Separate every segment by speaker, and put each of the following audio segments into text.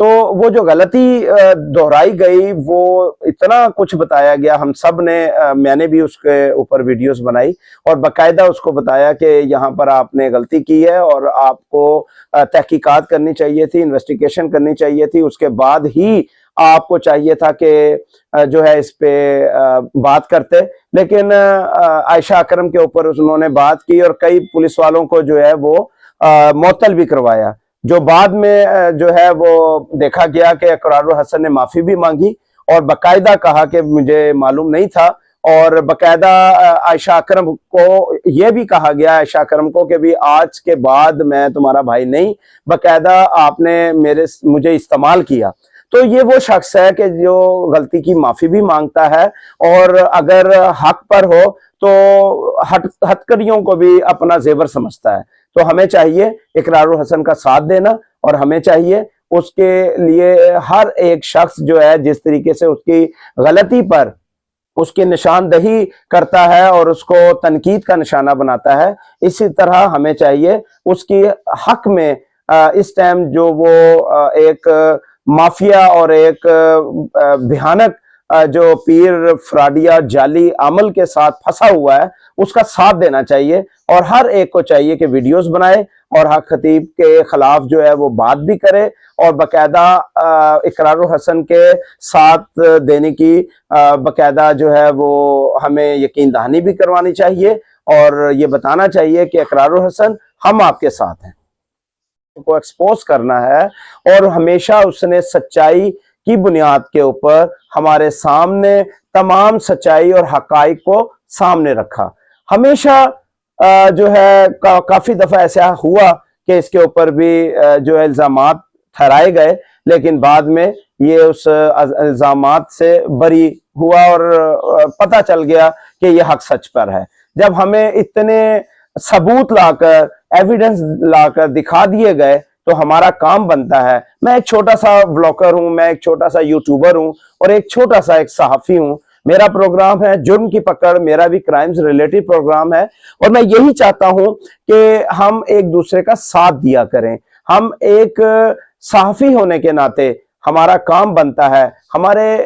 Speaker 1: تو وہ جو غلطی دہرائی گئی وہ اتنا کچھ بتایا گیا، ہم سب نے، میں نے بھی اس کے اوپر ویڈیوز بنائی اور باقاعدہ اس کو بتایا کہ یہاں پر آپ نے غلطی کی ہے اور آپ کو تحقیقات کرنی چاہیے تھی، انویسٹیگیشن کرنی چاہیے تھی، اس کے بعد ہی آپ کو چاہیے تھا کہ جو ہے اس پہ بات کرتے، لیکن عائشہ اکرم کے اوپر انہوں نے بات کی اور کئی پولیس والوں کو جو ہے وہ معطل بھی کروایا، جو بعد میں جو ہے وہ دیکھا گیا کہ اقرار الحسن نے معافی بھی مانگی اور باقاعدہ کہا کہ مجھے معلوم نہیں تھا، اور باقاعدہ عائشہ اکرم کو یہ بھی کہا گیا، عائشہ اکرم کو، کہ بھی آج کے بعد میں تمہارا بھائی نہیں، باقاعدہ آپ نے مجھے استعمال کیا۔ تو یہ وہ شخص ہے کہ جو غلطی کی معافی بھی مانگتا ہے اور اگر حق پر ہو تو ہتکڑیوں کو بھی اپنا زیور سمجھتا ہے۔ تو ہمیں چاہیے اقرار الحسن کا ساتھ دینا، اور ہمیں چاہیے اس کے لیے ہر ایک شخص جو ہے جس طریقے سے اس کی غلطی پر اس کی نشاندہی کرتا ہے اور اس کو تنقید کا نشانہ بناتا ہے، اسی طرح ہمیں چاہیے اس کی حق میں اس ٹائم جو وہ ایک مافیا اور ایک بھیانک جو پیر فراڈیا جعلی عمل کے ساتھ پھنسا ہوا ہے اس کا ساتھ دینا چاہیے، اور ہر ایک کو چاہیے کہ ویڈیوز بنائے اور حق خطیب کے خلاف جو ہے وہ بات بھی کرے، اور باقاعدہ اقرار الحسن کے ساتھ دینے کی باقاعدہ جو ہے وہ ہمیں یقین دہانی بھی کروانی چاہیے، اور یہ بتانا چاہیے کہ اقرار الحسن ہم آپ کے ساتھ ہیں، کو ایکسپوز کرنا ہے، اور ہمیشہ اس نے سچائی کی بنیاد کے اوپر ہمارے سامنے تمام سچائی اور حقائق کو سامنے رکھا۔ ہمیشہ جو ہے کافی دفعہ ایسا ہوا کہ اس کے اوپر بھی جو الزامات ٹھہرائے گئے، لیکن بعد میں یہ اس الزامات سے بری ہوا اور پتہ چل گیا کہ یہ حق سچ پر ہے۔ جب ہمیں اتنے ثبوت لا کر، ایویڈنس لا کر دکھا دیے گئے تو ہمارا کام بنتا ہے۔ میں ایک چھوٹا سا بلاگر ہوں، میں ایک چھوٹا سا یوٹیوبر ہوں اور ایک چھوٹا سا ایک صحافی ہوں، میرا پروگرام ہے جرم کی پکڑ، میرا بھی کرائمز ریلیٹڈ پروگرام ہے، اور میں یہی چاہتا ہوں کہ ہم ایک دوسرے کا ساتھ دیا کریں۔ ہم ایک صحافی ہونے کے ناطے ہمارا کام بنتا ہے، ہمارے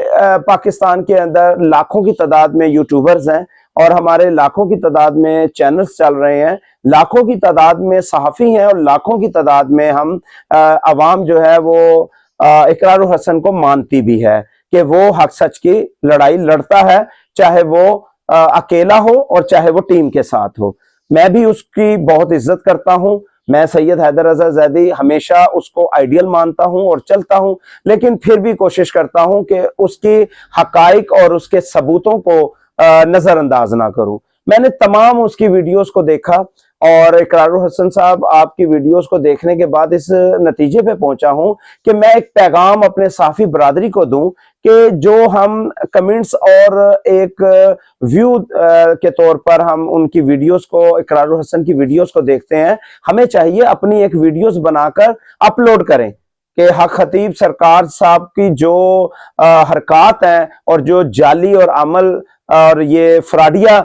Speaker 1: پاکستان کے اندر لاکھوں کی تعداد میں یوٹیوبرز ہیں اور ہمارے لاکھوں کی تعداد میں چینلز چل رہے ہیں، لاکھوں کی تعداد میں صحافی ہیں، اور لاکھوں کی تعداد میں ہم عوام جو ہے وہ اقرار الحسن کو مانتی بھی ہے کہ وہ حق سچ کی لڑائی لڑتا ہے، چاہے وہ اکیلا ہو اور چاہے وہ ٹیم کے ساتھ ہو۔ میں بھی اس کی بہت عزت کرتا ہوں، میں سید حیدر رضا زیدی ہمیشہ اس کو آئیڈیل مانتا ہوں اور چلتا ہوں، لیکن پھر بھی کوشش کرتا ہوں کہ اس کی حقائق اور اس کے ثبوتوں کو نظر انداز نہ کروں۔ میں نے تمام اس کی ویڈیوز کو دیکھا، اور اقرار الحسن صاحب آپ کی ویڈیوز کو دیکھنے کے بعد اس نتیجے پہ پہنچا ہوں کہ میں ایک پیغام اپنے صحافی برادری کو دوں کہ جو ہم کمنٹس اور ایک ویو کے طور پر ہم ان کی ویڈیوز کو، اقرار الحسن کی ویڈیوز کو دیکھتے ہیں، ہمیں چاہیے اپنی ایک ویڈیوز بنا کر اپلوڈ کریں کہ حق خطیب سرکار صاحب کی جو حرکات ہیں اور جو جعلی اور عمل اور یہ فراڈیا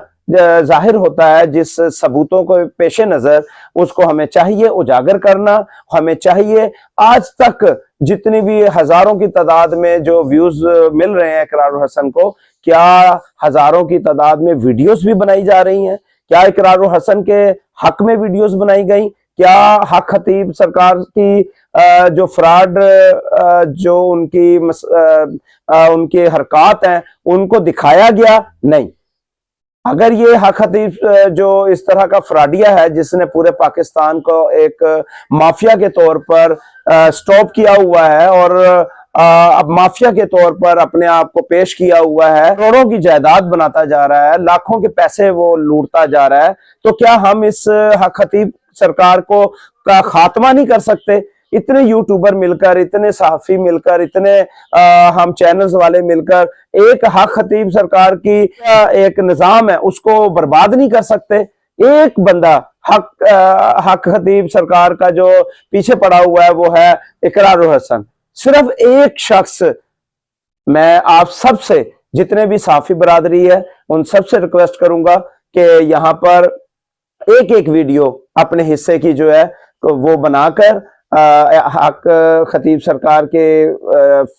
Speaker 1: ظاہر ہوتا ہے، جس ثبوتوں کو پیش نظر اس کو ہمیں چاہیے اجاگر کرنا۔ ہمیں چاہیے آج تک جتنی بھی ہزاروں کی تعداد میں جو ویوز مل رہے ہیں اقرار الحسن کو، کیا ہزاروں کی تعداد میں ویڈیوز بھی بنائی جا رہی ہیں؟ کیا اقرار الحسن کے حق میں ویڈیوز بنائی گئیں؟ کیا حق خطیب سرکار کی جو فراڈ جو ان کی حرکات ہیں ان کو دکھایا گیا؟ نہیں۔ اگر یہ حق خطیب جو اس طرح کا فراڈیا ہے جس نے پورے پاکستان کو ایک مافیا کے طور پر سٹاپ کیا ہوا ہے اور اب مافیا کے طور پر اپنے آپ کو پیش کیا ہوا ہے، کروڑوں کی جائیداد بناتا جا رہا ہے، لاکھوں کے پیسے وہ لوٹتا جا رہا ہے، تو کیا ہم اس حق خطیب سرکار کو کا خاتمہ نہیں کر سکتے؟ اتنے یوٹیوبر مل کر، اتنے صحافی مل کر، اتنے ہم چینلز والے مل کر ایک حق خطیب سرکار کی ایک نظام ہے اس کو برباد نہیں کر سکتے؟ ایک بندہ حق خطیب سرکار کا جو پیچھے پڑا ہوا ہے وہ ہے اقرار الحسن، صرف ایک شخص۔ میں آپ سب سے، جتنے بھی صحافی برادری ہے ان سب سے ریکویسٹ کروں گا کہ یہاں پر ایک ایک ویڈیو اپنے حصے کی جو ہے وہ بنا کر حق خطیب سرکار کے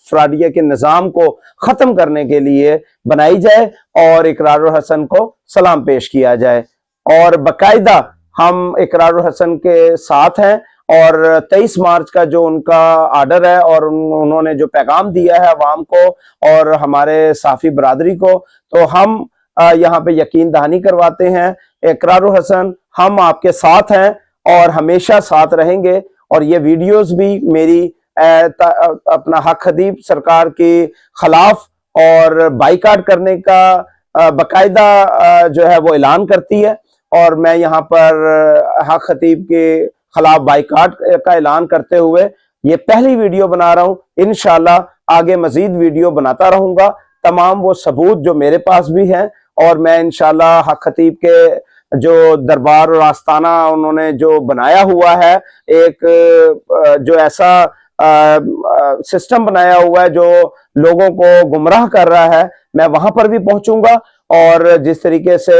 Speaker 1: فراڈیہ کے نظام کو ختم کرنے کے لیے بنائی جائے اور اقرار الحسن کو سلام پیش کیا جائے، اور باقاعدہ ہم اقرار الحسن کے ساتھ ہیں، اور 23 مارچ کا جو ان کا آرڈر ہے اور انہوں نے جو پیغام دیا ہے عوام کو اور ہمارے صحافی برادری کو، تو ہم یہاں پہ یقین دہانی کرواتے ہیں اقرار الحسن ہم آپ کے ساتھ ہیں اور ہمیشہ ساتھ رہیں گے، اور یہ ویڈیوز بھی میری اپنا حق خطیب سرکار کے خلاف اور بائیکاٹ کرنے کا باقاعدہ جو ہے وہ اعلان کرتی ہے، اور میں یہاں پر حق خطیب کے خلاف بائیکاٹ کا اعلان کرتے ہوئے یہ پہلی ویڈیو بنا رہا ہوں۔ انشاءاللہ آگے مزید ویڈیو بناتا رہوں گا، تمام وہ ثبوت جو میرے پاس بھی ہیں، اور میں انشاءاللہ حق خطیب کے جو دربار اور آستانہ انہوں نے جو بنایا ہوا ہے، ایک جو ایسا سسٹم بنایا ہوا ہے جو لوگوں کو گمراہ کر رہا ہے، میں وہاں پر بھی پہنچوں گا، اور جس طریقے سے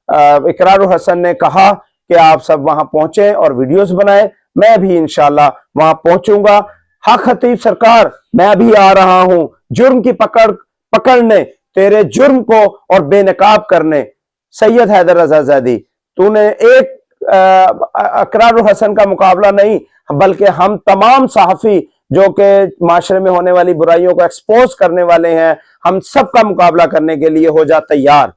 Speaker 1: اقرار الحسن نے کہا کہ آپ سب وہاں پہنچیں اور ویڈیوز بنائیں، میں بھی انشاءاللہ وہاں پہنچوں گا۔ حق خطیب سرکار میں ابھی آ رہا ہوں جرم کی پکڑنے، تیرے جرم کو اور بے نقاب کرنے۔ سید حیدر رضا زیدی، تو نے ایک اقرار الحسن کا مقابلہ نہیں بلکہ ہم تمام صحافی جو کہ معاشرے میں ہونے والی برائیوں کو ایکسپوز کرنے والے ہیں، ہم سب کا مقابلہ کرنے کے لیے ہو جا تیار۔